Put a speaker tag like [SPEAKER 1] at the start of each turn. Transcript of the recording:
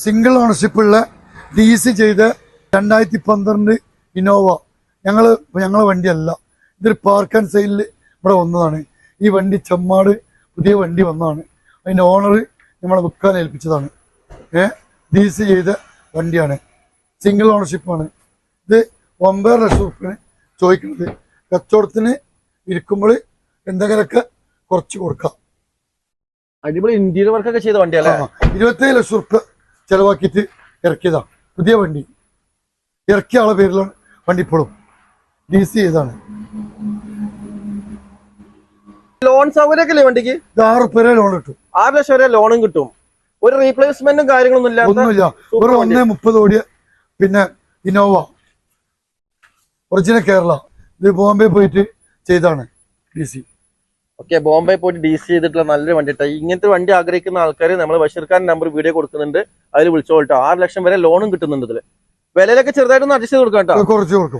[SPEAKER 1] Single ഓണർഷിപ്പുള്ള DC ചെയ്ത 2012 Innova. ഞങ്ങളെ വണ്ടിയല്ല, ഇതൊരു പാർക്ക് ആൻഡ് സെയിലിൽ ഇവിടെ വന്നതാണ്. ഈ വണ്ടി ചെമ്മാട് പുതിയ വണ്ടി വന്നതാണ്. അതിൻ്റെ ഓണർ നമ്മളെ വിൽക്കാൻ ഏൽപ്പിച്ചതാണ്. DC ചെയ്ത വണ്ടിയാണ്, സിംഗിൾ ഓണർഷിപ്പാണ്. ഇത് 9 ലക്ഷം റുപ്യാണ് ചോദിക്കുന്നത്. കച്ചവടത്തിന് ഇരിക്കുമ്പോൾ എന്തെങ്കിലുമൊക്കെ കുറച്ച് കൊടുക്കാം.
[SPEAKER 2] അടിപൊളി ഇന്റീരിയർ വർക്കൊക്കെ ചെയ്ത വണ്ടിയല്ലേ?
[SPEAKER 1] 27 ലക്ഷം റുപ്യ ചെലവാക്കിയിട്ട് ഇറക്കിയതാണ്. പുതിയ വണ്ടി ഇറക്കിയ ആളെ പേരിലാണ് വണ്ടി. ഇപ്പോഴും DC ചെയ്താണ്.
[SPEAKER 2] ലോൺ സൗകര്യമൊക്കെ വണ്ടിക്ക്
[SPEAKER 1] 6 റുപ്യ വരെ ലോൺ കിട്ടും.
[SPEAKER 2] 6 ലക്ഷം വരെ ലോണും കിട്ടും. ഒരു റീപ്ലേസ്മെന്റും കാര്യങ്ങളൊന്നും
[SPEAKER 1] ഒന്നുമില്ല. ഒരു 1.30 ഓടിയ പിന്നെ ഇന്നോവ ഒറിജിനൽ കേരള. ഇത് ബോംബെ പോയിട്ട് ചെയ്താണ് DC.
[SPEAKER 2] ഓക്കെ, ബോംബെ പോയിട്ട് DC ചെയ്തിട്ടുള്ള നല്ലൊരു വണ്ടി കേട്ടോ. ഇങ്ങനത്തെ വണ്ടി ആഗ്രഹിക്കുന്ന ആൾക്കാർ നമ്മൾ ബഷീർ ഖാൻ നമ്പർ വീഡിയോ കൊടുക്കുന്നുണ്ട്, അതിൽ വിളിച്ചോളട്ടോ. 6 ലക്ഷം വരെ ലോണും കിട്ടുന്നുണ്ട്. ഇതിൽ വിലയിലൊക്കെ ചെറുതായിട്ടൊന്ന് അഡ്ജസ്റ്റ് ചെയ്ത് കൊടുക്കാം കേട്ടോ.
[SPEAKER 1] കുറച്ച് കൊടുക്കും.